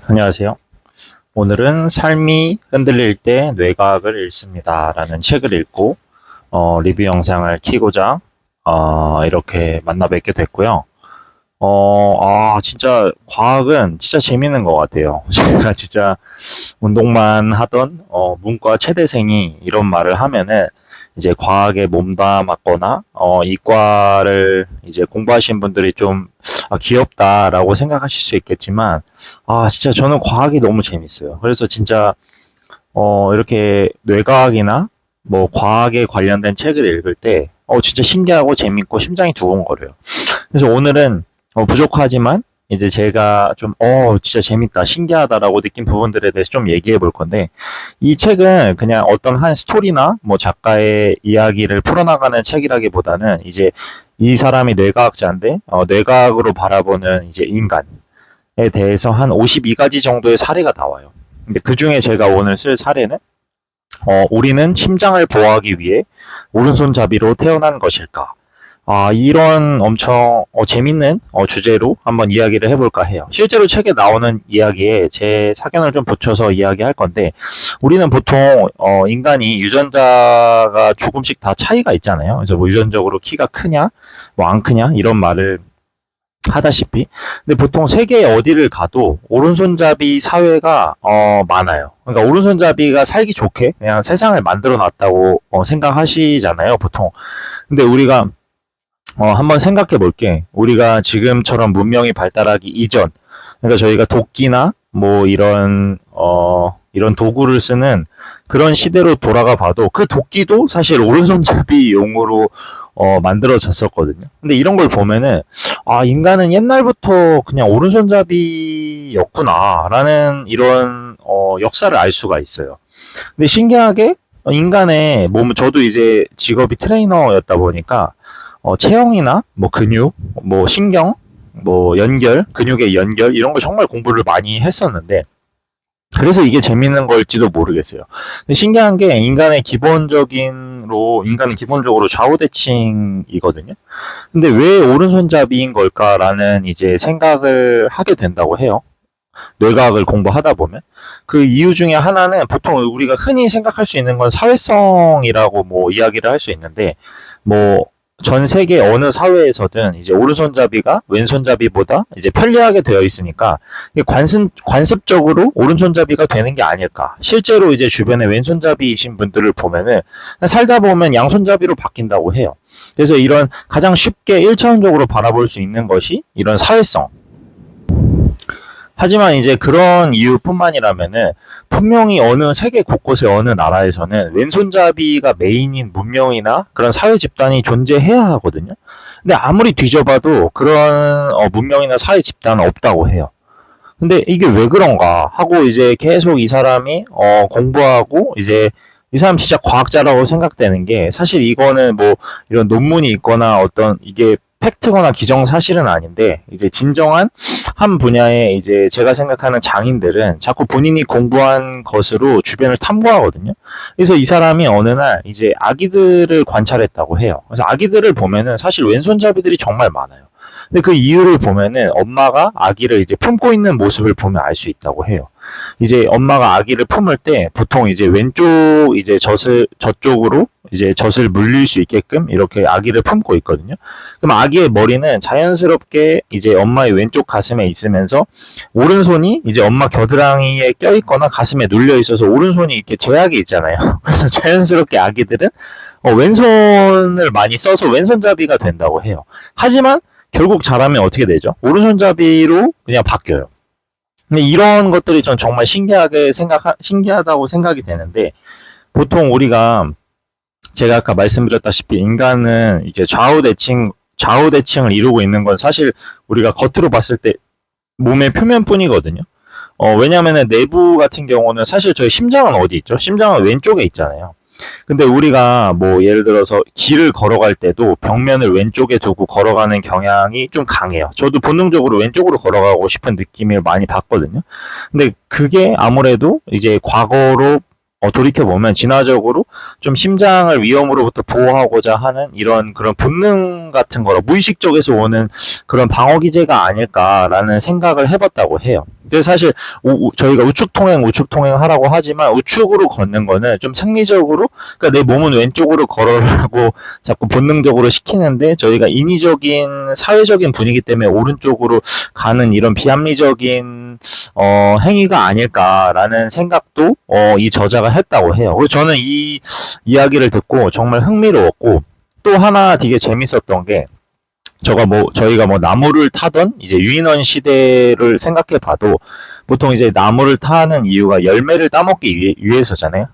안녕하세요. 오늘은 삶이 흔들릴 때 뇌과학을 읽습니다. 라는 책을 읽고, 리뷰 영상을 키고자, 이렇게 만나 뵙게 됐고요. 진짜 과학은 진짜 재밌는 것 같아요. 제가 진짜 운동만 하던, 문과 최대생이 이런 말을 하면은, 이제 과학에 몸담았거나, 이과를 이제 공부하신 분들이 좀, 귀엽다라고 생각하실 수 있겠지만, 진짜 저는 과학이 너무 재밌어요. 그래서 진짜, 이렇게 뇌과학이나 뭐 과학에 관련된 책을 읽을 때, 진짜 신기하고 재밌고 심장이 두근거려요. 그래서 오늘은 부족하지만 이제 제가 좀, 진짜 재밌다, 신기하다라고 느낀 부분들에 대해서 좀 얘기해 볼 건데, 이 책은 그냥 어떤 한 스토리나 뭐 작가의 이야기를 풀어나가는 책이라기보다는 이제 이 사람이 뇌과학자인데, 뇌과학으로 바라보는 이제 인간에 대해서 한 52가지 정도의 사례가 나와요. 근데 그 중에 제가 오늘 쓸 사례는, 우리는 심장을 보호하기 위해 오른손잡이로 태어난 것일까? 이런 엄청 재밌는 주제로 한번 이야기를 해볼까 해요. 실제로 책에 나오는 이야기에 제 사견을 좀 붙여서 이야기할 건데, 우리는 보통 인간이 유전자가 조금씩 다 차이가 있잖아요. 그래서 뭐 유전적으로 키가 크냐, 뭐 안 크냐 이런 말을 하다시피, 근데 보통 세계 어디를 가도 오른손잡이 사회가 많아요. 그러니까 오른손잡이가 살기 좋게 그냥 세상을 만들어 놨다고 생각하시잖아요, 보통. 근데 우리가 한번 생각해 볼게. 우리가 지금처럼 문명이 발달하기 이전, 그러니까 저희가 도끼나 뭐 이런 도구를 쓰는 그런 시대로 돌아가 봐도 그 도끼도 사실 오른손잡이용으로 만들어졌었거든요. 근데 이런 걸 보면은, 인간은 옛날부터 그냥 오른손잡이였구나라는 이런 역사를 알 수가 있어요. 근데 신기하게 인간의 몸, 저도 이제 직업이 트레이너였다 보니까 체형이나 뭐 근육, 뭐 신경, 뭐 연결, 근육의 연결 이런 거 정말 공부를 많이 했었는데, 그래서 이게 재밌는 걸지도 모르겠어요. 근데 신기한 게 인간은 기본적으로 좌우대칭이거든요. 근데 왜 오른손잡이인 걸까라는 이제 생각을 하게 된다고 해요. 뇌과학을 공부하다 보면. 그 이유 중에 하나는 보통 우리가 흔히 생각할 수 있는 건 사회성이라고 뭐 이야기를 할 수 있는데, 뭐 전 세계 어느 사회에서든 이제 오른손잡이가 왼손잡이보다 이제 편리하게 되어 있으니까 관습적으로 오른손잡이가 되는 게 아닐까. 실제로 이제 주변에 왼손잡이이신 분들을 보면은 살다 보면 양손잡이로 바뀐다고 해요. 그래서 이런 가장 쉽게 1차원적으로 바라볼 수 있는 것이 이런 사회성. 하지만 이제 그런 이유뿐만이라면은 분명히 어느 세계 곳곳의 어느 나라에서는 왼손잡이가 메인인 문명이나 그런 사회 집단이 존재해야 하거든요. 근데 아무리 뒤져봐도 그런 문명이나 사회 집단은 없다고 해요. 근데 이게 왜 그런가 하고 이제 계속 이 사람이 공부하고, 이제 이 사람 진짜 과학자라고 생각되는 게, 사실 이거는 뭐 이런 논문이 있거나 어떤 이게 팩트거나 기정사실은 아닌데, 이제 진정한 한 분야에 이제 제가 생각하는 장인들은 자꾸 본인이 공부한 것으로 주변을 탐구하거든요. 그래서 이 사람이 어느 날 이제 아기들을 관찰했다고 해요. 그래서 아기들을 보면은 사실 왼손잡이들이 정말 많아요. 근데 그 이유를 보면은 엄마가 아기를 이제 품고 있는 모습을 보면 알 수 있다고 해요. 이제 엄마가 아기를 품을 때 보통 이제 왼쪽 이제 저쪽으로 이제 젖을 물릴 수 있게끔 이렇게 아기를 품고 있거든요. 그럼 아기의 머리는 자연스럽게 이제 엄마의 왼쪽 가슴에 있으면서, 오른손이 이제 엄마 겨드랑이에 껴있거나 가슴에 눌려 있어서 오른손이 이렇게 제약이 있잖아요. 그래서 자연스럽게 아기들은 왼손을 많이 써서 왼손잡이가 된다고 해요. 하지만 결국 자라면 어떻게 되죠? 오른손잡이로 그냥 바뀌어요. 근데 이런 것들이 전 정말 신기하다고 생각이 되는데, 보통 우리가, 제가 아까 말씀드렸다시피 인간은 이제 좌우대칭을 이루고 있는 건 사실 우리가 겉으로 봤을 때 몸의 표면뿐이거든요. 왜냐면은 내부 같은 경우는 사실 저희 심장은 어디 있죠? 심장은 왼쪽에 있잖아요. 근데 우리가 뭐 예를 들어서 길을 걸어갈 때도 벽면을 왼쪽에 두고 걸어가는 경향이 좀 강해요. 저도 본능적으로 왼쪽으로 걸어가고 싶은 느낌을 많이 받거든요. 근데 그게 아무래도 이제 과거로 돌이켜보면 진화적으로 좀 심장을 위험으로부터 보호하고자 하는 이런 그런 본능 같은 거라 무의식적에서 오는 그런 방어 기제가 아닐까라는 생각을 해봤다고 해요. 근데 사실 저희가 우측 통행 하라고 하지만 우측으로 걷는 거는 좀 생리적으로, 그러니까 내 몸은 왼쪽으로 걸어라고 자꾸 본능적으로 시키는데 저희가 인위적인 사회적인 분위기 때문에 오른쪽으로 가는 이런 비합리적인 행위가 아닐까라는 생각도 이 저자가 했다고 해요. 그래서 저는 이 이야기를 듣고 정말 흥미로웠고, 또 하나 되게 재밌었던 게, 저희가 뭐 나무를 타던 이제 유인원 시대를 생각해 봐도 보통 이제 나무를 타는 이유가 열매를 따먹기 위해서잖아요.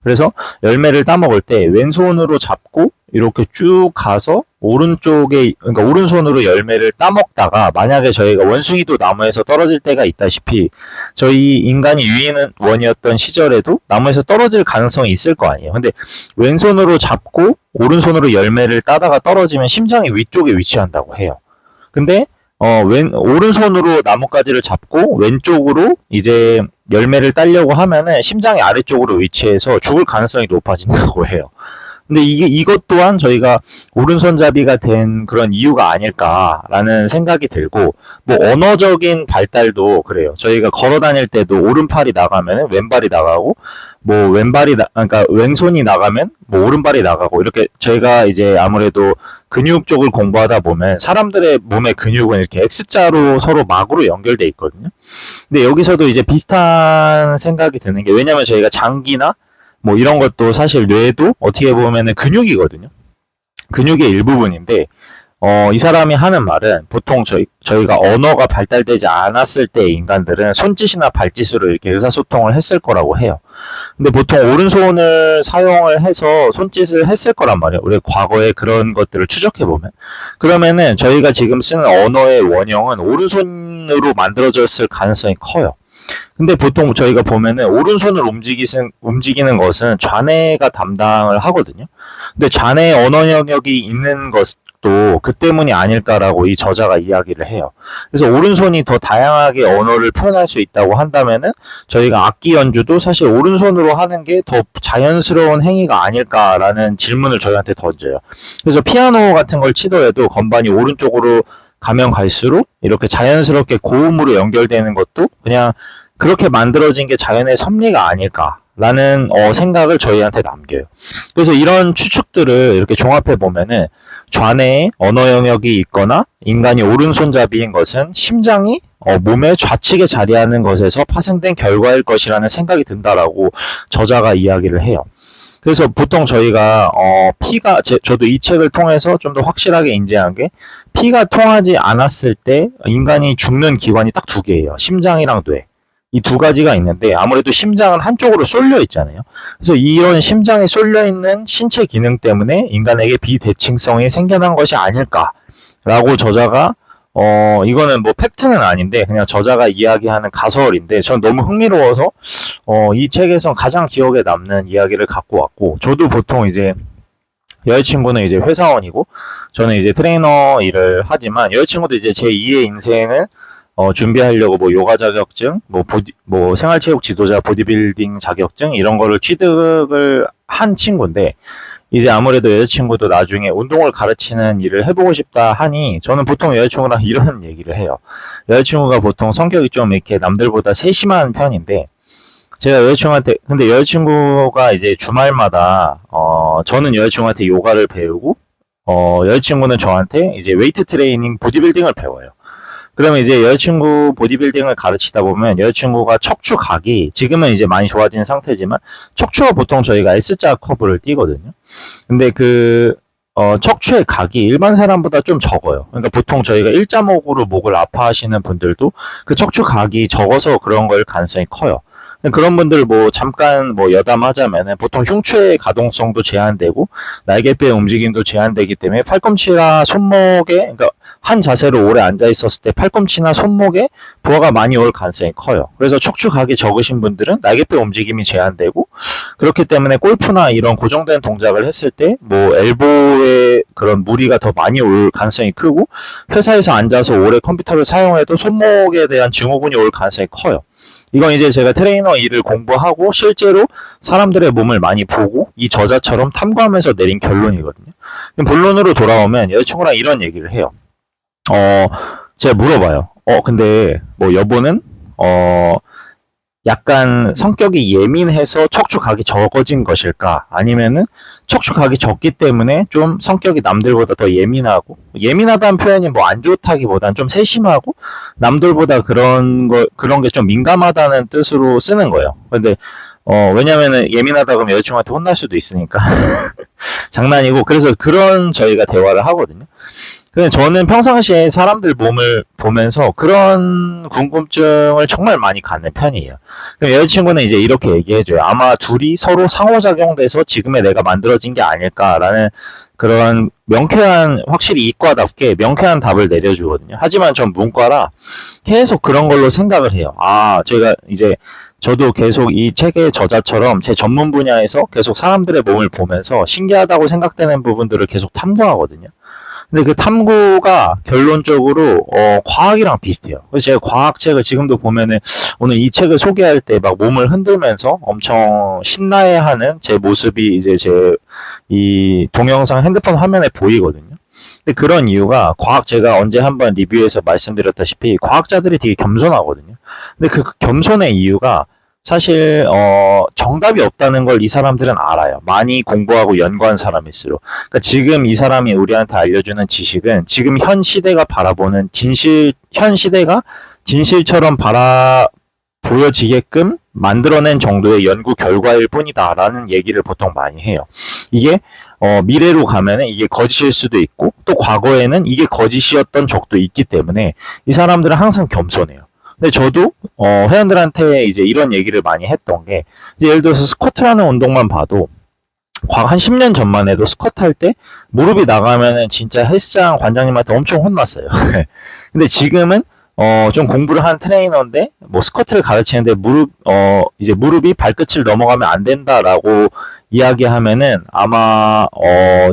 그래서 열매를 따먹을 때 왼손으로 잡고 이렇게 쭉 가서 오른쪽에, 그러니까 오른손으로 열매를 따먹다가 만약에 저희가 원숭이도 나무에서 떨어질 때가 있다시피 저희 인간이 유인원이었던 시절에도 나무에서 떨어질 가능성이 있을 거 아니에요. 근데 왼손으로 잡고 오른손으로 열매를 따다가 떨어지면 심장이 위쪽에 위치한다고 해요. 근데 오른손으로 나뭇가지를 잡고 왼쪽으로 이제 열매를 따려고 하면은 심장이 아래쪽으로 위치해서 죽을 가능성이 높아진다고 해요. 근데 이것 또한 저희가 오른손잡이가 된 그런 이유가 아닐까라는 생각이 들고, 뭐 언어적인 발달도 그래요. 저희가 걸어 다닐 때도 오른팔이 나가면 왼발이 나가고, 뭐 그러니까 왼손이 나가면 뭐 오른발이 나가고, 이렇게 저희가 이제 아무래도 근육 쪽을 공부하다 보면 사람들의 몸의 근육은 이렇게 X자로 서로 막으로 연결돼 있거든요. 근데 여기서도 이제 비슷한 생각이 드는 게, 왜냐면 저희가 장기나 뭐 이런 것도 사실 뇌도 어떻게 보면은 근육이거든요. 근육의 일부분인데, 이 사람이 하는 말은 보통 저희가 언어가 발달되지 않았을 때 인간들은 손짓이나 발짓으로 이렇게 의사소통을 했을 거라고 해요. 근데 보통 오른손을 사용을 해서 손짓을 했을 거란 말이에요. 우리 과거에 그런 것들을 추적해보면. 그러면은 저희가 지금 쓰는 언어의 원형은 오른손으로 만들어졌을 가능성이 커요. 근데 보통 저희가 보면은 오른손을 움직이는 것은 좌뇌가 담당을 하거든요. 근데 좌뇌 언어 영역이 있는 것도 그 때문이 아닐까라고 이 저자가 이야기를 해요. 그래서 오른손이 더 다양하게 언어를 표현할 수 있다고 한다면은 저희가 악기 연주도 사실 오른손으로 하는 게 더 자연스러운 행위가 아닐까라는 질문을 저희한테 던져요. 그래서 피아노 같은 걸 치더라도 건반이 오른쪽으로 가면 갈수록 이렇게 자연스럽게 고음으로 연결되는 것도 그냥 그렇게 만들어진 게 자연의 섭리가 아닐까라는 생각을 저희한테 남겨요. 그래서 이런 추측들을 이렇게 종합해 보면은 좌뇌에 언어 영역이 있거나 인간이 오른손잡이인 것은 심장이 몸의 좌측에 자리하는 것에서 파생된 결과일 것이라는 생각이 든다라고 저자가 이야기를 해요. 그래서 보통 저희가 피가 저도 이 책을 통해서 좀 더 확실하게 인지한 게, 피가 통하지 않았을 때 인간이 죽는 기관이 딱 두 개예요. 심장이랑 뇌. 이 두 가지가 있는데 아무래도 심장은 한쪽으로 쏠려 있잖아요. 그래서 이런 심장이 쏠려 있는 신체 기능 때문에 인간에게 비대칭성이 생겨난 것이 아닐까라고 저자가 이거는 뭐 팩트는 아닌데 그냥 저자가 이야기하는 가설인데 전 너무 흥미로워서 이 책에서 가장 기억에 남는 이야기를 갖고 왔고, 저도 보통 이제 여자친구는 이제 회사원이고 저는 이제 트레이너 일을 하지만 여자친구도 이제 제 2의 인생을 준비하려고 뭐 요가 자격증, 뭐 생활체육 지도자 보디빌딩 자격증 이런 거를 취득을 한 친구인데, 이제 아무래도 여자친구도 나중에 운동을 가르치는 일을 해보고 싶다 하니 저는 보통 여자친구랑 이런 얘기를 해요. 여자친구가 보통 성격이 좀 이렇게 남들보다 세심한 편인데, 제가 여자친구한테, 근데 여자친구가 이제 주말마다 저는 여자친구한테 요가를 배우고 여자친구는 저한테 이제 웨이트 트레이닝 보디빌딩을 배워요. 그러면 이제 여자친구 보디빌딩을 가르치다 보면 여자친구가 척추각이 지금은 이제 많이 좋아진 상태지만 척추가 보통 저희가 S자 커브를 띄거든요. 근데 척추의 각이 일반 사람보다 좀 적어요. 그러니까 보통 저희가 일자목으로 목을 아파하시는 분들도 그 척추각이 적어서 그런 걸 가능성이 커요. 그런 분들 잠깐 여담하자면은 보통 흉추의 가동성도 제한되고 날개뼈의 움직임도 제한되기 때문에 팔꿈치나 손목에, 그러니까 한 자세로 오래 앉아 있었을 때 팔꿈치나 손목에 부하가 많이 올 가능성이 커요. 그래서 척추각이 적으신 분들은 날개뼈 움직임이 제한되고, 그렇기 때문에 골프나 이런 고정된 동작을 했을 때 엘보에 그런 무리가 더 많이 올 가능성이 크고, 회사에서 앉아서 오래 컴퓨터를 사용해도 손목에 대한 증후군이 올 가능성이 커요. 이건 이제 제가 트레이너 일을 공부하고 실제로 사람들의 몸을 많이 보고 이 저자처럼 탐구하면서 내린 결론이거든요. 본론으로 돌아오면 여자친구랑 이런 얘기를 해요. 제가 물어봐요. 근데 뭐 여보는 약간 성격이 예민해서 척추각이 적어진 것일까? 아니면은 척추각이 적기 때문에 좀 성격이 남들보다 더 예민하다는 표현이 뭐 안 좋다기보단 좀 세심하고 남들보다 그런 게 좀 민감하다는 뜻으로 쓰는 거예요. 근데 왜냐면은 예민하다 그러면 여자친구한테 혼날 수도 있으니까. 장난이고, 그래서 그런 저희가 대화를 하거든요. 근데 저는 평상시에 사람들 몸을 보면서 그런 궁금증을 정말 많이 갖는 편이에요. 그럼 여자친구는 이제 이렇게 얘기해줘요. 아마 둘이 서로 상호작용돼서 지금의 내가 만들어진 게 아닐까라는 그런 확실히 이과답게 명쾌한 답을 내려주거든요. 하지만 전 문과라 계속 그런 걸로 생각을 해요. 저도 계속 이 책의 저자처럼 제 전문 분야에서 계속 사람들의 몸을 보면서 신기하다고 생각되는 부분들을 계속 탐구하거든요. 근데 그 탐구가 결론적으로 과학이랑 비슷해요. 그래서 제가 과학책을 지금도 보면은 오늘 이 책을 소개할 때 막 몸을 흔들면서 엄청 신나해하는 제 모습이 이제 제 이 동영상 핸드폰 화면에 보이거든요. 근데 그런 이유가 제가 언제 한번 리뷰에서 말씀드렸다시피 과학자들이 되게 겸손하거든요. 근데 그 겸손의 이유가 사실 정답이 없다는 걸 이 사람들은 알아요. 많이 공부하고 연구한 사람일수록. 그러니까 지금 이 사람이 우리한테 알려주는 지식은 지금 현 시대가 바라보는 현 시대가 진실처럼 보여지게끔 만들어낸 정도의 연구 결과일 뿐이다라는 얘기를 보통 많이 해요. 이게 미래로 가면은 이게 거짓일 수도 있고 또 과거에는 이게 거짓이었던 적도 있기 때문에 이 사람들은 항상 겸손해요. 근데 저도 회원들한테 이제 이런 얘기를 많이 했던 게, 이제 예를 들어서 스쿼트라는 운동만 봐도 한 10년 전만 해도 스쿼트 할 때 무릎이 나가면은 진짜 헬스장 관장님한테 엄청 혼났어요. 근데 지금은 좀 공부를 한 트레이너인데 뭐 스쿼트를 가르치는데 이제 무릎이 발끝을 넘어가면 안 된다라고 이야기하면은 아마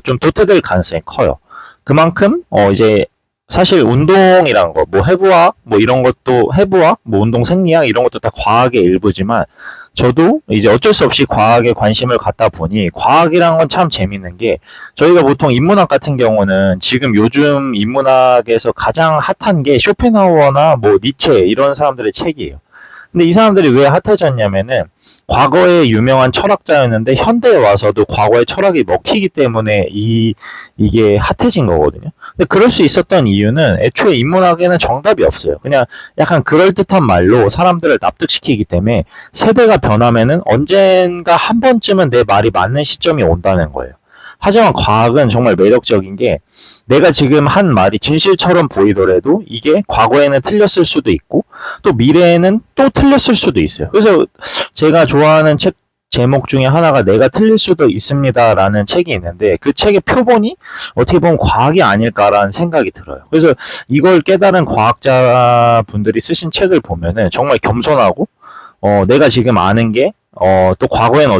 좀 도태될 가능성이 커요. 그만큼 이제 사실 운동이란 거, 뭐 해부학, 뭐 이런 것도 해부학, 뭐 운동 생리학 이런 것도 다 과학의 일부지만 저도 이제 어쩔 수 없이 과학에 관심을 갖다 보니 과학이란 건 참 재밌는 게, 저희가 보통 인문학 같은 경우는 지금 요즘 인문학에서 가장 핫한 게 쇼펜하우어나 뭐 니체 이런 사람들의 책이에요. 근데 이 사람들이 왜 핫해졌냐면은 과거에 유명한 철학자였는데 현대에 와서도 과거의 철학이 먹히기 때문에 이게 핫해진 거거든요. 근데 그럴 수 있었던 이유는 애초에 인문학에는 정답이 없어요. 그냥 약간 그럴듯한 말로 사람들을 납득시키기 때문에 세대가 변하면은 언젠가 한 번쯤은 내 말이 맞는 시점이 온다는 거예요. 하지만 과학은 정말 매력적인 게, 내가 지금 한 말이 진실처럼 보이더라도 이게 과거에는 틀렸을 수도 있고 또 미래에는 또 틀렸을 수도 있어요. 그래서 제가 좋아하는 책 제목 중에 하나가 내가 틀릴 수도 있습니다라는 책이 있는데, 그 책의 표본이 어떻게 보면 과학이 아닐까라는 생각이 들어요. 그래서 이걸 깨달은 과학자분들이 쓰신 책을 보면은 정말 겸손하고 내가 지금 아는 게 또 과거에는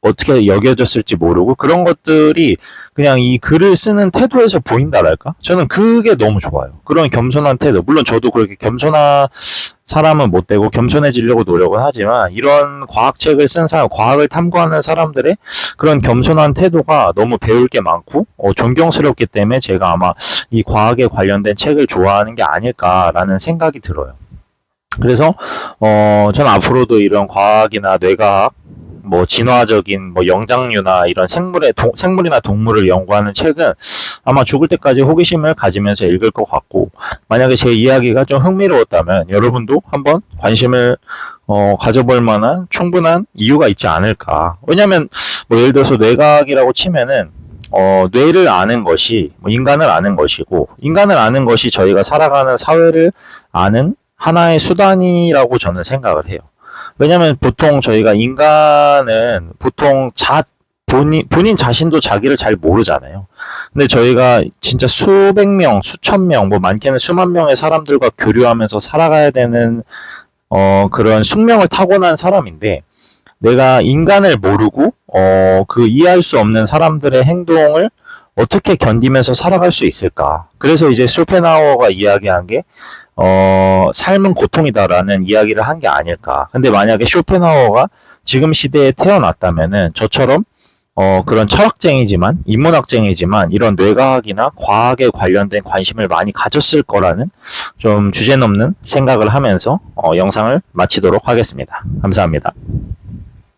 어떻게 여겨졌을지 모르고 그런 것들이 그냥 이 글을 쓰는 태도에서 보인다랄까? 저는 그게 너무 좋아요. 그런 겸손한 태도. 물론 저도 그렇게 겸손한 사람은 못 되고 겸손해지려고 노력은 하지만, 이런 과학책을 쓴 사람, 과학을 탐구하는 사람들의 그런 겸손한 태도가 너무 배울 게 많고 존경스럽기 때문에 제가 아마 이 과학에 관련된 책을 좋아하는 게 아닐까라는 생각이 들어요. 그래서 저는 앞으로도 이런 과학이나 뇌과학, 뭐 진화적인 뭐 영장류나 이런 생물이나 동물을 연구하는 책은 아마 죽을 때까지 호기심을 가지면서 읽을 것 같고, 만약에 제 이야기가 좀 흥미로웠다면 여러분도 한번 관심을 가져볼 만한 충분한 이유가 있지 않을까. 왜냐면 뭐 예를 들어서 뇌과학이라고 치면은 뇌를 아는 것이 뭐 인간을 아는 것이고, 인간을 아는 것이 저희가 살아가는 사회를 아는 하나의 수단이라고 저는 생각을 해요. 왜냐면 보통 저희가 인간은 보통 본인 자신도 자기를 잘 모르잖아요. 근데 저희가 진짜 수백 명, 수천 명, 뭐 많게는 수만 명의 사람들과 교류하면서 살아가야 되는 그런 숙명을 타고난 사람인데, 내가 인간을 모르고 그 이해할 수 없는 사람들의 행동을 어떻게 견디면서 살아갈 수 있을까? 그래서 이제 쇼펜하우어가 이야기한 게 삶은 고통이다라는 이야기를 한 게 아닐까. 근데 만약에 쇼펜하우어가 지금 시대에 태어났다면은 저처럼 그런 철학쟁이지만, 인문학쟁이지만, 이런 뇌과학이나 과학에 관련된 관심을 많이 가졌을 거라는 좀 주제넘는 생각을 하면서 영상을 마치도록 하겠습니다. 감사합니다.